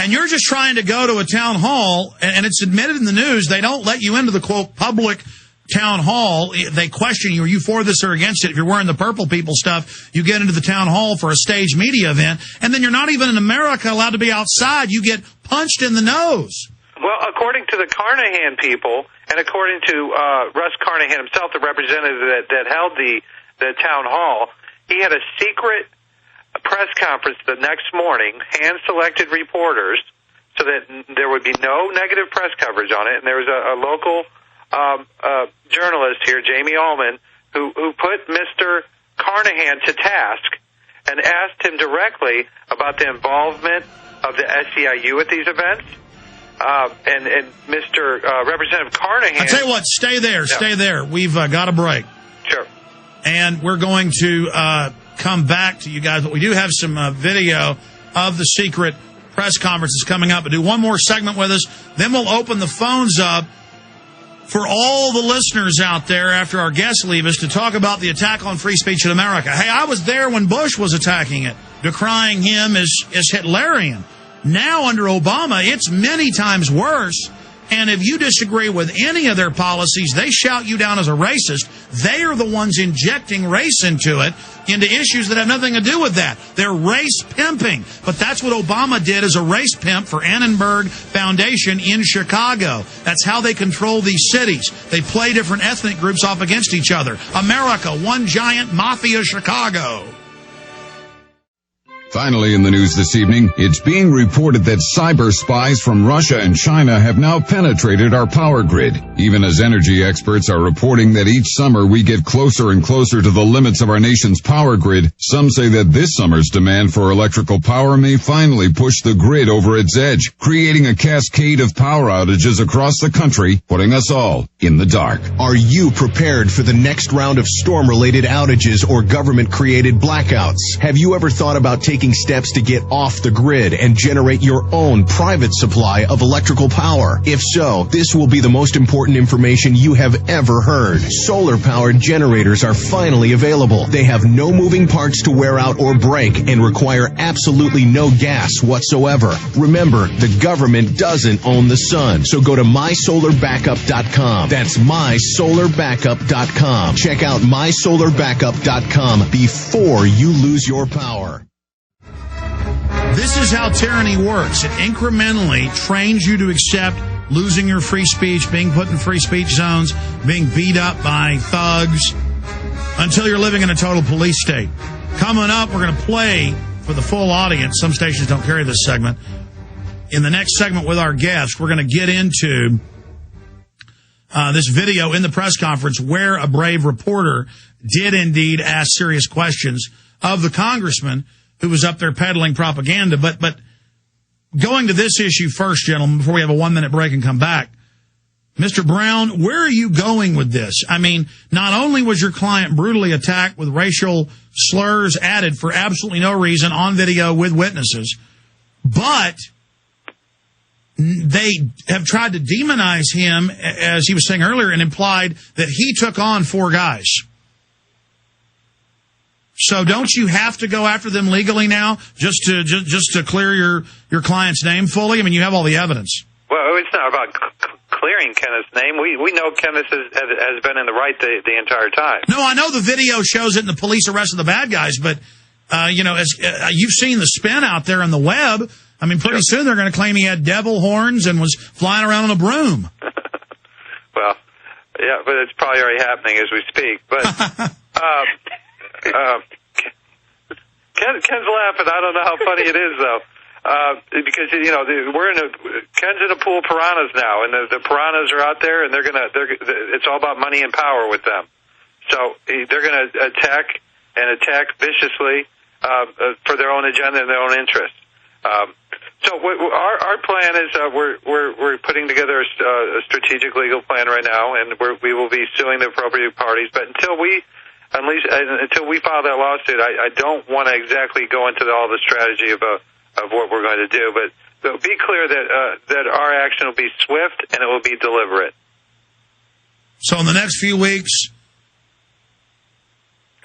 And you're just trying to go to a town hall, and it's admitted in the news, they don't let you into the, quote, public town hall. They question you, are you for this or against it? If you're wearing the purple people stuff, you get into the town hall for a staged media event, and then you're not even in America allowed to be outside. You get punched in the nose. Well, according to the Carnahan people, and according to Russ Carnahan himself, the representative that held the town hall, he had a secret press conference the next morning, hand-selected reporters, so that there would be no negative press coverage on it. And there was a local journalist here, Jamie Allman, who put Mr. Carnahan to task and asked him directly about the involvement of the SEIU at these events. And Mr. Representative Carnahan... I'll tell you what, stay there, stay there. We've got a break. Sure. And we're going to come back to you guys, but we do have some video of the secret press conferences coming up. But do one more segment with us, then we'll open the phones up for all the listeners out there after our guests leave us to talk about the attack on free speech in America. Hey, I was there when Bush was attacking it, decrying him as Hitlerian. Now, under Obama, it's many times worse. And if you disagree with any of their policies, they shout you down as a racist. They are the ones injecting race into issues that have nothing to do with that. They're race pimping. But that's what Obama did as a race pimp for Annenberg Foundation in Chicago. That's how they control these cities. They play different ethnic groups off against each other. America, one giant mafia Chicago. Finally in the news this evening, it's being reported that cyber spies from Russia and China have now penetrated our power grid. Even as energy experts are reporting that each summer we get closer and closer to the limits of our nation's power grid, some say that this summer's demand for electrical power may finally push the grid over its edge, creating a cascade of power outages across the country, putting us all in the dark. Are you prepared for the next round of storm-related outages or government-created blackouts? Have you ever thought about taking steps to get off the grid and generate your own private supply of electrical power? If so, this will be the most important information you have ever heard. Solar-powered generators are finally available. They have no moving parts to wear out or break and require absolutely no gas whatsoever. Remember, the government doesn't own the sun, so go to mysolarbackup.com. That's mysolarbackup.com. Check out mysolarbackup.com before you lose your power. This is how tyranny works. It incrementally trains you to accept losing your free speech, being put in free speech zones, being beat up by thugs, until you're living in a total police state. Coming up, we're going to play for the full audience. Some stations don't carry this segment. In the next segment with our guest, we're going to get into this video in the press conference where a brave reporter did indeed ask serious questions of the congressman who was up there peddling propaganda. But going to this issue first, gentlemen, before we have a 1-minute break and come back, Mr. Brown, where are you going with this? I mean, not only was your client brutally attacked with racial slurs added for absolutely no reason on video with witnesses, but they have tried to demonize him, as he was saying earlier, and implied that he took on 4 guys. So don't you have to go after them legally now just to clear your client's name fully? I mean, you have all the evidence. Well, it's not about clearing Kenneth's name. We know Kenneth has been in the right the entire time. No, I know the video shows it and the police arrested the bad guys, but, as you've seen the spin out there on the web, I mean, pretty soon they're going to claim he had devil horns and was flying around on a broom. Well, yeah, but it's probably already happening as we speak. But Ken's laughing. I don't know how funny it is, though, because Ken's in a pool of piranhas now, and the piranhas are out there, and it's all about money and power with them. So they're going to attack viciously for their own agenda and their own interests. So our plan is we're putting together a strategic legal plan right now, and we will be suing the appropriate parties. But until we file that lawsuit, I don't want to exactly go into all the strategy of what we're going to do. But be clear that our action will be swift and it will be deliberate. So in the next few weeks,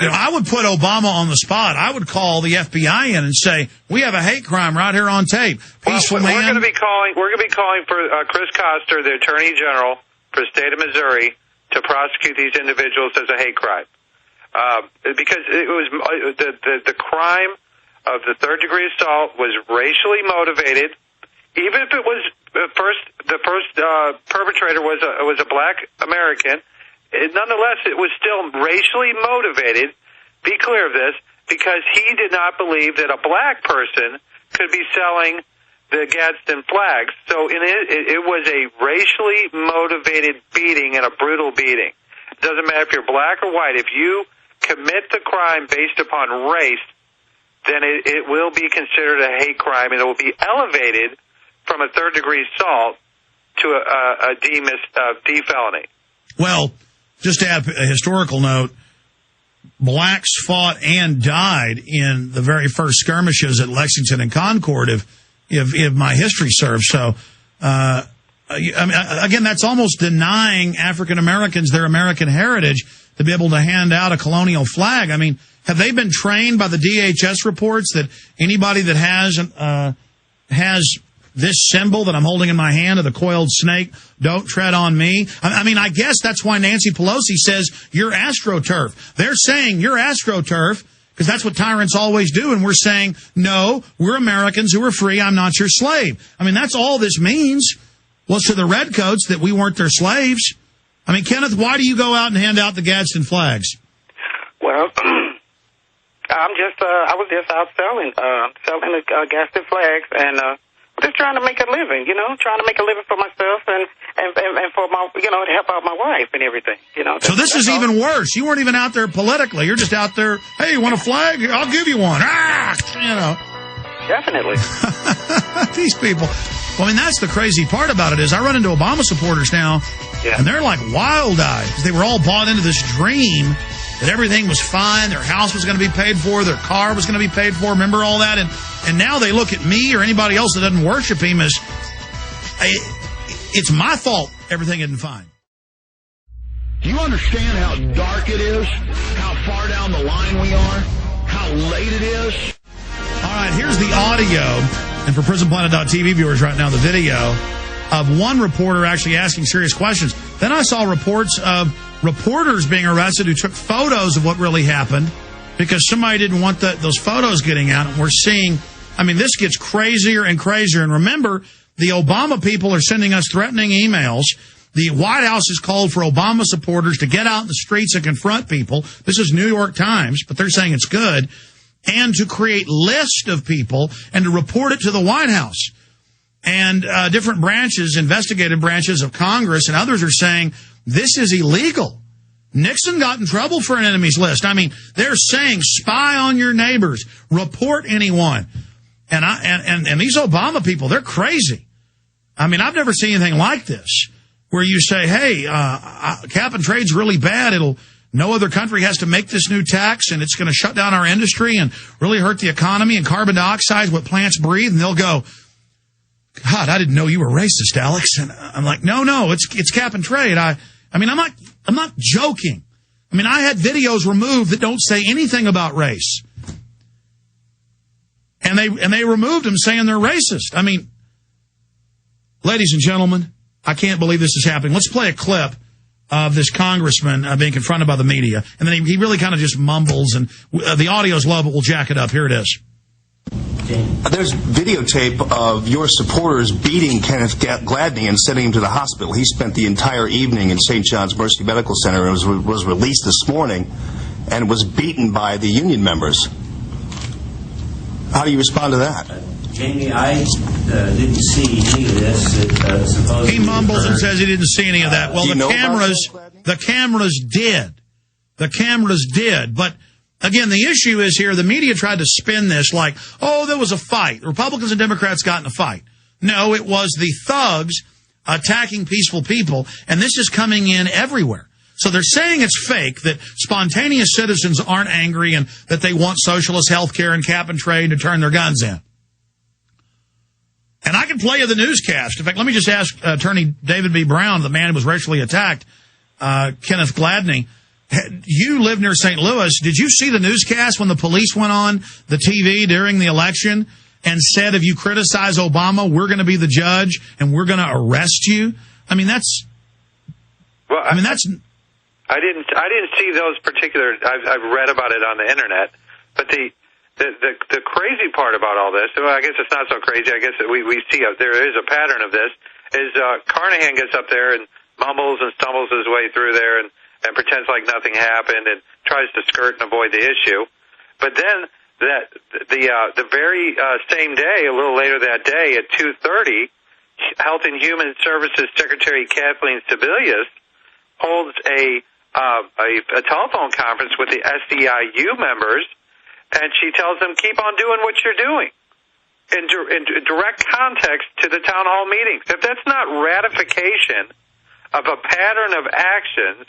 You know, I would put Obama on the spot. I would call the FBI in and say, "We have a hate crime right here on tape." Peaceful man. We're going to be calling for Chris Koster, the Attorney General for the state of Missouri, to prosecute these individuals as a hate crime, because it was the crime of the third-degree assault was racially motivated. Even if it was the first perpetrator was a black American. Nonetheless, it was still racially motivated. Be clear of this, because he did not believe that a black person could be selling the Gadsden flags. So it was a racially motivated beating and a brutal beating. It doesn't matter if you're black or white. If you commit the crime based upon race, then it will be considered a hate crime, and it will be elevated from a third-degree assault to a D felony. Well, just to add a historical note, blacks fought and died in the very first skirmishes at Lexington and Concord, if my history serves. So, I mean, again, that's almost denying African Americans their American heritage to be able to hand out a colonial flag. I mean, have they been trained by the DHS reports that anybody that has this symbol that I'm holding in my hand of the coiled snake, don't tread on me? I mean, I guess that's why Nancy Pelosi says you're AstroTurf. They're saying you're AstroTurf because that's what tyrants always do. And we're saying, no, we're Americans who are free. I'm not your slave. I mean, that's all this means was to the redcoats that we weren't their slaves. I mean, Kenneth, why do you go out and hand out the Gadsden flags? Well, I was just out selling the Gadsden flags and, just trying to make a living, trying to make a living for myself and for my, to help out my wife and everything, So this is even worse. You weren't even out there politically. You're just out there, hey, you want a flag? I'll give you one. Definitely. These people. Well, I mean, that's the crazy part about it is I run into Obama supporters now, and they're like wild-eyed because they were all bought into this dream that everything was fine, their house was going to be paid for, their car was going to be paid for. Remember all that? And now they look at me or anybody else that doesn't worship him as it's my fault everything isn't fine. Do you understand how dark it is? How far down the line we are? How late it is? All right, here's the audio. And for PrisonPlanet.tv viewers right now, the video of one reporter actually asking serious questions. Then I saw reports of reporters being arrested who took photos of what really happened because somebody didn't want those photos getting out. And we're seeing, I mean, this gets crazier and crazier. And remember, the Obama people are sending us threatening emails. The White House has called for Obama supporters to get out in the streets and confront people. This is New York Times, but they're saying it's good. And to create lists of people and to report it to the White House. And different branches, investigative branches of Congress and others are saying this is illegal. Nixon got in trouble for an enemies list. I mean, they're saying spy on your neighbors, report anyone. And these Obama people, they're crazy. I mean, I've never seen anything like this where you say, hey, cap and trade's really bad. No other country has to make this new tax, and it's going to shut down our industry and really hurt the economy, and carbon dioxide is what plants breathe. And they'll go, God, I didn't know you were racist, Alex. And I'm like, no, it's cap and trade. I mean, I'm not joking. I mean, I had videos removed that don't say anything about race. And they removed them saying they're racist. I mean, ladies and gentlemen, I can't believe this is happening. Let's play a clip of this congressman being confronted by the media. And then he really kind of just mumbles, and the audio's low, but we'll jack it up. Here it is. There's videotape of your supporters beating Kenneth Gladney and sending him to the hospital. He spent the entire evening in St. John's Mercy Medical Center and was released this morning and was beaten by the union members. How do you respond to that? Jamie, I didn't see any of this. He mumbles and says he didn't see any of that. Well, the cameras did. The cameras did. But again, the issue is here, the media tried to spin this like, oh, there was a fight. Republicans and Democrats got in a fight. No, it was the thugs attacking peaceful people, and this is coming in everywhere. So they're saying it's fake, that spontaneous citizens aren't angry and that they want socialist health care and cap and trade to turn their guns in. And I can play you the newscast. In fact, let me just ask Attorney David B. Brown, the man who was racially attacked, Kenneth Gladney. You live near St. Louis. Did you see the newscast when the police went on the TV during the election and said, if you criticize Obama, we're going to be the judge and we're going to arrest you? I mean, that's... Well, I mean, that's... I didn't see those particular... I've read about it on the Internet. But the crazy part about all this, well, I guess it's not so crazy. I guess that we see there is a pattern of this, is Carnahan gets up there and mumbles and stumbles his way through there and pretends like nothing happened and tries to skirt and avoid the issue. But then the very same day, a little later that day at 2:30, Health and Human Services Secretary Kathleen Sebelius holds a telephone conference with the SEIU members, and she tells them, keep on doing what you're doing, in direct context to the town hall meetings. If that's not ratification of a pattern of actions